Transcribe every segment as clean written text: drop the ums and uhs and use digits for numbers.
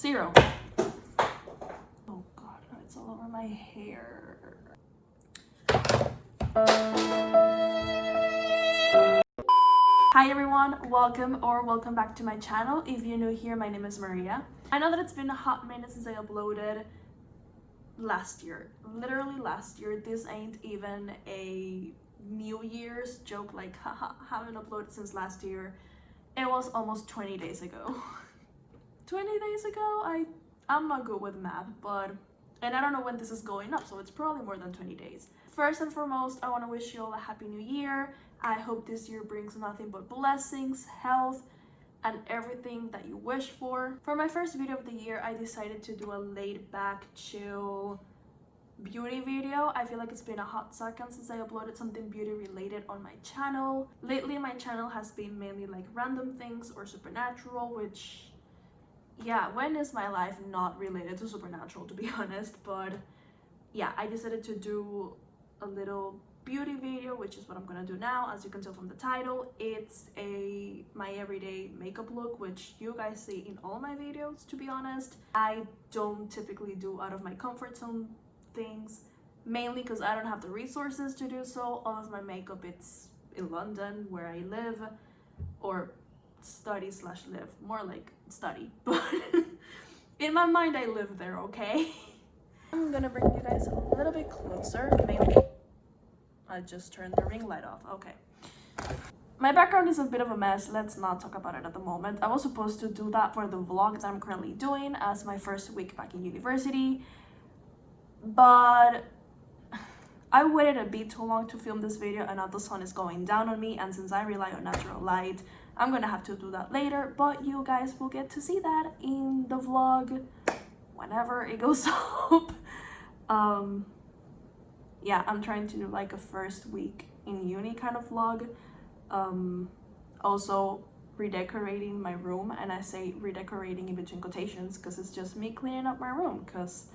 Zero. Oh god, it's all over my hair. Hi everyone, welcome back to my channel. If you're new here, my name is Maria. I know that it's been a hot minute since I uploaded last year, literally last year. This ain't even a New Year's joke, like haha, haven't uploaded since last year. It was almost 20 days ago. 20 days ago? I'm not good with math, and I don't know when this is going up, so it's probably more than 20 days. First and foremost, I want to wish you all a happy new year. I hope this year brings nothing but blessings, health, and everything that you wish for. For my first video of the year, I decided to do a laid back, chill beauty video. I feel like it's been a hot second since I uploaded something beauty related on my channel. Lately, my channel has been mainly like random things or supernatural, which, yeah, when is my life not related to supernatural, to be honest? But yeah, I decided to do a little beauty video, which is what I'm gonna do now. As you can tell from the title, it's my everyday makeup look, which you guys see in all my videos. To be honest, I don't typically do out of my comfort zone things, mainly because I don't have the resources to do so. All of my makeup, it's in London where I live, or study/live, more like study, but in my mind I live there, okay? I'm gonna bring you guys a little bit closer. Mainly I just turned the ring light off. Okay, my background is a bit of a mess. Let's not talk about it at the moment. I was supposed to do that for the vlog that I'm currently doing as my first week back in university, but I waited a bit too long to film this video, and now the sun is going down on me, and since I rely on natural light, I'm gonna have to do that later, but you guys will get to see that in the vlog whenever it goes up. Yeah, I'm trying to do like a first week in uni kind of vlog. Also redecorating my room, and I say redecorating in between quotations because it's just me cleaning up my room because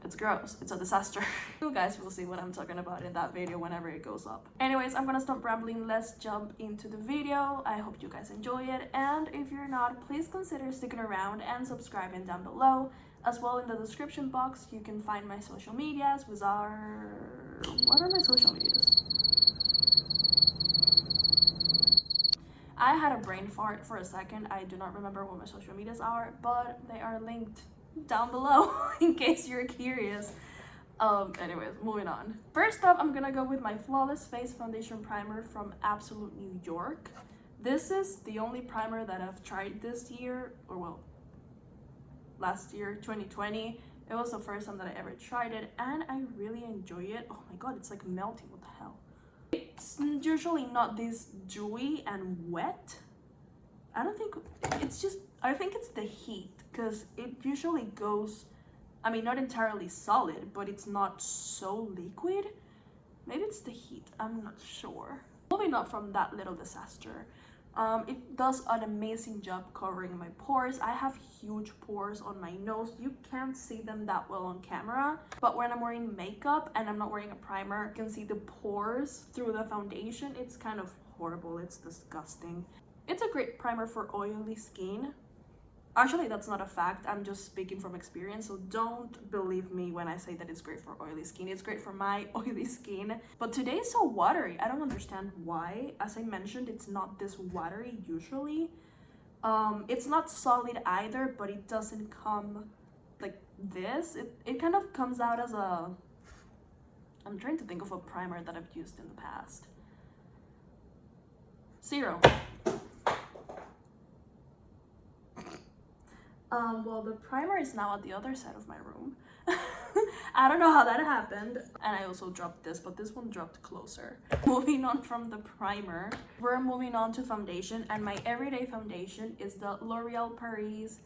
it's gross. It's a disaster. You guys will see what I'm talking about in that video whenever it goes up. Anyways, I'm gonna stop rambling. Let's jump into the video. I hope you guys enjoy it, and if you're not, please consider sticking around and subscribing down below. As well, in the description box you can find my social medias, which are... what are my social medias? I had a brain fart for a second. I do not remember what my social medias are, but they are linked down below in case you're curious. Anyways, moving on. First up, I'm gonna go with my Flawless Face Foundation Primer from Absolute New York. This is the only primer that I've tried this year, or well, last year, 2020. It was the first time that I ever tried it, and I really enjoy it. Oh my god, it's like melting. What the hell? It's usually not this dewy and wet. I don't think it's just, I think it's the heat, because it usually goes, I mean, not entirely solid, but it's not so liquid. Maybe it's the heat, I'm not sure. Moving up from that little disaster, it does an amazing job covering my pores. I have huge pores on my nose. You can't see them that well on camera, but when I'm wearing makeup and I'm not wearing a primer, you can see the pores through the foundation. It's kind of horrible. It's disgusting. It's a great primer for oily skin. Actually, that's not a fact. I'm just speaking from experience, so don't believe me when I say that it's great for oily skin. It's great for my oily skin, but today is so watery. I don't understand why. As I mentioned, it's not this watery usually. It's not solid either, but it doesn't come like this. It kind of comes out as a... I'm trying to think of a primer that I've used in the past. Zero. Well, the primer is now at the other side of my room. I don't know how that happened. And I also dropped this, but this one dropped closer. Moving on from the primer, we're moving on to foundation, and my everyday foundation is the L'Oreal Paris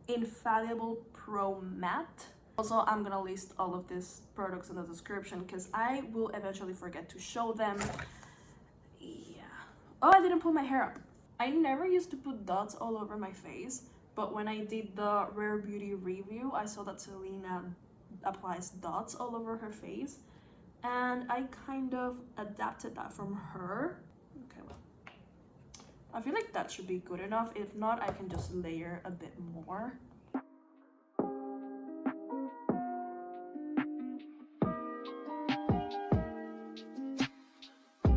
Infallible Pro Matte. Also, I'm gonna list all of these products in the description because I will eventually forget to show them. Yeah. Oh, I didn't put my hair up. I never used to put dots all over my face, but when I did the Rare Beauty review, I saw that Selena applies dots all over her face, and I kind of adapted that from her. Okay, well, I feel like that should be good enough. If not, I can just layer a bit more.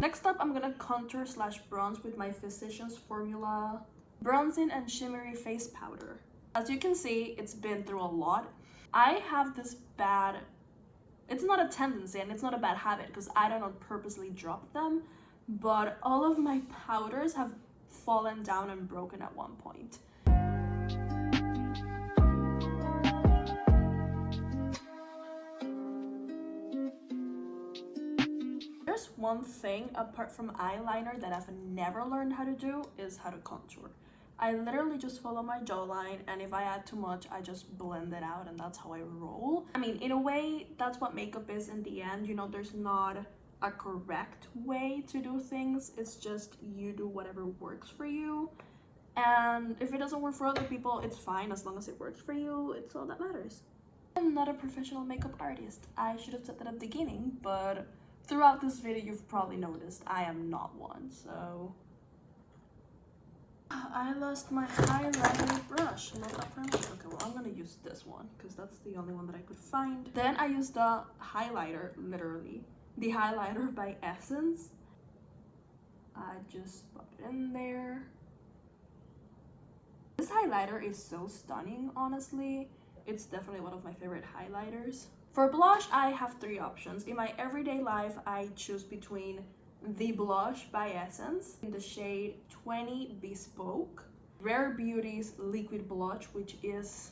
Next up, I'm gonna contour slash bronze with my Physicians Formula Bronzing and Shimmery Face Powder. As you can see, it's been through a lot. I have this bad, it's not a tendency and it's not a bad habit because I don't purposely drop them, but all of my powders have fallen down and broken at one point. There's one thing apart from eyeliner that I've never learned how to do is how to contour. I literally just follow my jawline, and if I add too much, I just blend it out, and that's how I roll. I mean, in a way, that's what makeup is in the end. You know, there's not a correct way to do things. It's just you do whatever works for you. And if it doesn't work for other people, it's fine. As long as it works for you, it's all that matters. I'm not a professional makeup artist. I should have said that at the beginning, but throughout this video, you've probably noticed I am not one, so... I lost my highlighter brush. Not that for me. Okay, well, I'm gonna use this one because that's the only one that I could find. Then I used the highlighter, literally. The highlighter by Essence. I just put it in there. This highlighter is so stunning, honestly. It's definitely one of my favorite highlighters. For blush, I have three options. In my everyday life, I choose between the blush by Essence in the shade 20 Bespoke, Rare Beauty's liquid blush, which is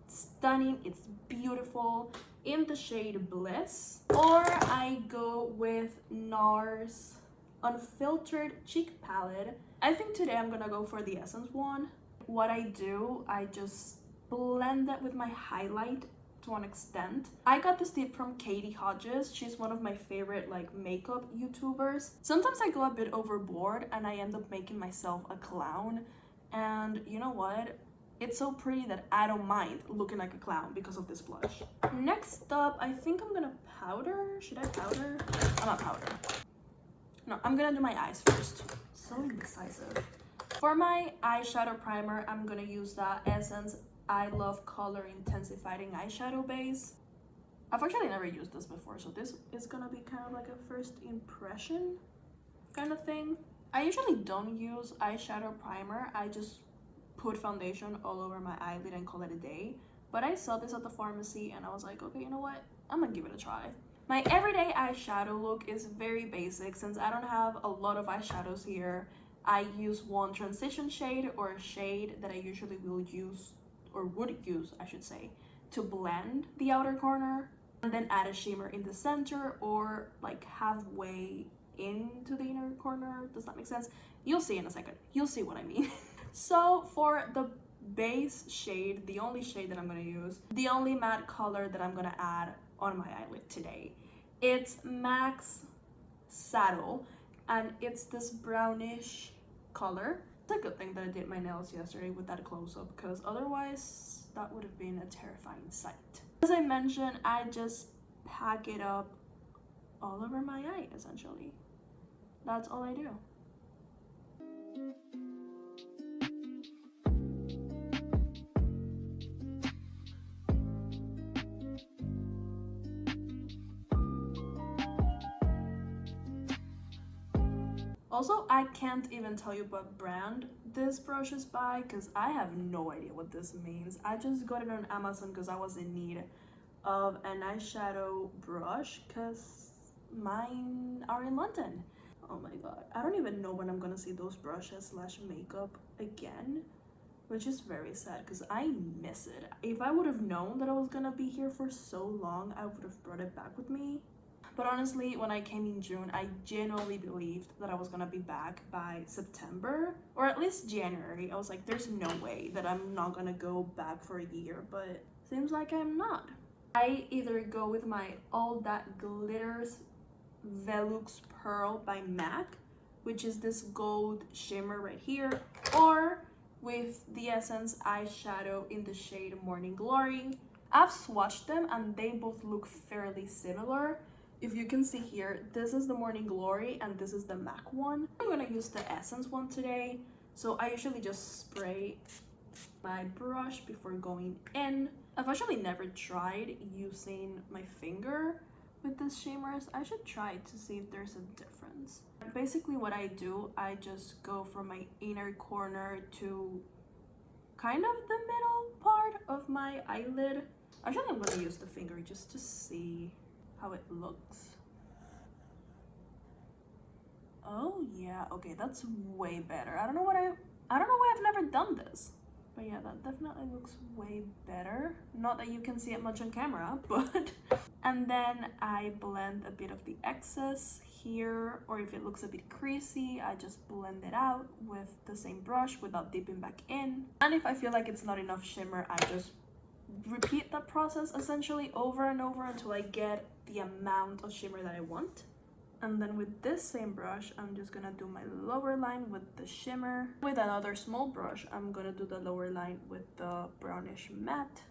stunning, it's beautiful, in the shade Bliss, or I go with Nars Unfiltered Cheek Palette. I think today I'm gonna go for the Essence one. What I do, I just blend that with my highlight to an extent. I got this tip from Katie Hodges. She's one of my favorite like makeup YouTubers. Sometimes I go a bit overboard and I end up making myself a clown, and you know what? It's so pretty that I don't mind looking like a clown because of this blush. Next up, I think I'm gonna powder. Should I powder? I'm not powder. No, I'm gonna do my eyes first. So indecisive. For my eyeshadow primer, I'm gonna use the Essence I Love Color Intensifying Eyeshadow Base. I've actually never used this before, so this is gonna be kind of like a first impression kind of thing. I usually don't use eyeshadow primer. I just put foundation all over my eyelid and call it a day. But I saw this at the pharmacy and I was like, okay, you know what? I'm gonna give it a try. My everyday eyeshadow look is very basic. Since I don't have a lot of eyeshadows here, I use one transition shade or a shade that I usually will use, or would use, I should say, to blend the outer corner, and then add a shimmer in the center or like halfway into the inner corner. Does that make sense? You'll see in a second. You'll see what I mean. So for the base shade, the only shade that I'm gonna use, the only matte color that I'm gonna add on my eyelid today, it's Max Saddle, and it's this brownish color. It's a good thing that I did my nails yesterday with that close-up, because otherwise that would have been a terrifying sight. As I mentioned, I just pack it up all over my eye, essentially. That's all I do. Also, I can't even tell you what brand this brush is by because I have no idea what this means. I just got it on Amazon because I was in need of an eyeshadow brush because mine are in London. Oh my god, I don't even know when I'm gonna see those brushes slash makeup again, which is very sad because I miss it. If I would have known that I was gonna be here for so long, I would have brought it back with me. But honestly, when I came in June, I genuinely believed that I was gonna be back by September, or at least January. I was like, there's no way that I'm not gonna go back for a year, but seems like I'm not. I either go with my All That Glitters Velux Pearl by MAC, which is this gold shimmer right here, or with the Essence eyeshadow in the shade Morning Glory. I've swatched them and they both look fairly similar. If you can see here, this is the Morning Glory and this is the MAC one. I'm gonna use the Essence one today. So I usually just spray my brush before going in. I've actually never tried using my finger with this shimmers. I should try to see if there's a difference. Basically what I do, I just go from my inner corner to kind of the middle part of my eyelid. Actually, I'm gonna use the finger just to see how it looks. Oh yeah, okay, that's way better. I don't know why I've never done this. But yeah, that definitely looks way better. Not that you can see it much on camera, but... And then I blend a bit of the excess here, or if it looks a bit creasy, I just blend it out with the same brush without dipping back in. And if I feel like it's not enough shimmer, I just repeat that process essentially over and over until I get the amount of shimmer that I want. And then with this same brush, I'm just gonna do my lower line with the shimmer. With another small brush, I'm gonna do the lower line with the brownish matte.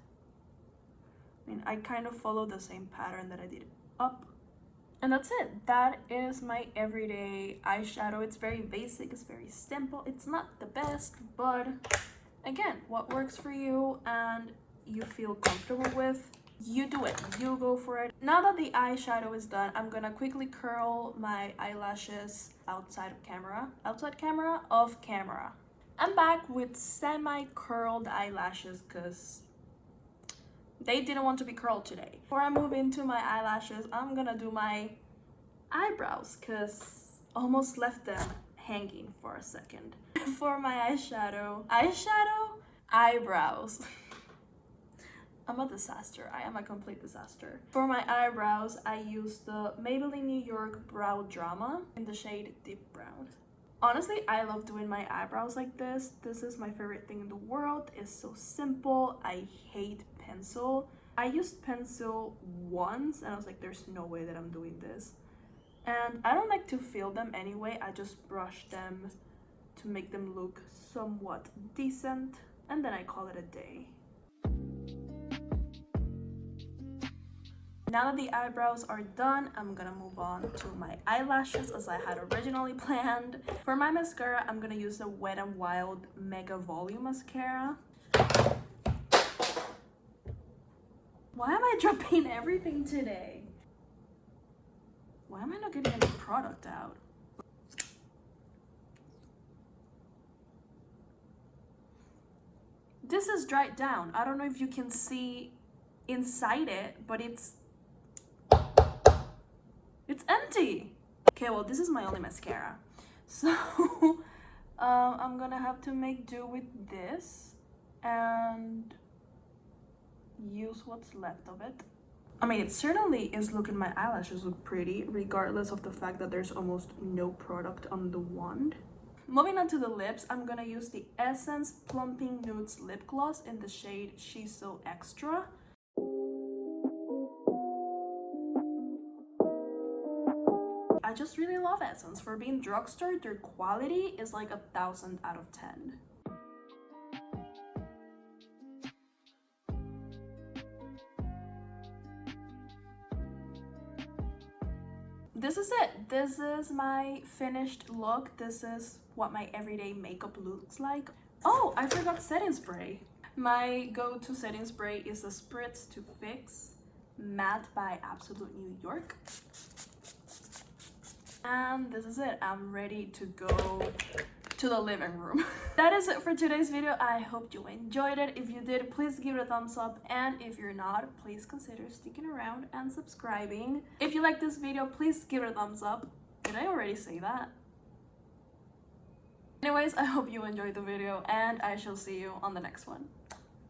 I mean, I kind of follow the same pattern that I did up. And that's it. That is my everyday eyeshadow. It's very basic, it's very simple. It's not the best, but again, what works for you and you feel comfortable with, you do it, you go for it. Now that the eyeshadow is done, I'm gonna quickly curl my eyelashes outside camera. I'm back with semi-curled eyelashes because they didn't want to be curled today. Before I move into my eyelashes, I'm gonna do my eyebrows because almost left them hanging for a second. For my eyeshadow, eyebrows. I'm a disaster. I am a complete disaster. For my eyebrows, I use the Maybelline New York Brow Drama in the shade Deep Brown. Honestly, I love doing my eyebrows like this. This is my favorite thing in the world. It's so simple. I hate pencil. I used pencil once and I was like, there's no way that I'm doing this. And I don't like to fill them anyway. I just brush them to make them look somewhat decent. And then I call it a day. Now that the eyebrows are done, I'm gonna move on to my eyelashes as I had originally planned. For my mascara, I'm gonna use the Wet n Wild Mega Volume Mascara. Why am I dropping everything today? Why am I not getting any product out? This is dried down. I don't know if you can see inside it, but it's empty. Okay, well, this is my only mascara. So I'm gonna have to make do with this and use what's left of it. I mean, it certainly is looking, my eyelashes look pretty, regardless of the fact that there's almost no product on the wand. Moving on to the lips, I'm gonna use the Essence Plumping Nudes Lip Gloss in the shade She's So Extra. I just really love Essence. For being drugstore, their quality is like 1,000 out of 10. This is it. This is my finished look. This is what my everyday makeup looks like. Oh, I forgot setting spray. My go-to setting spray is the Spritz to Fix Matte by Absolute New York. And this is it. I'm ready to go to the living room. That is it for today's video. I hope you enjoyed it. If you did, please give it a thumbs up, and if you're not, please consider sticking around and subscribing. If you like this video, please give it a thumbs up. Did I already say that? Anyways, I hope you enjoyed the video, and I shall see you on the next one.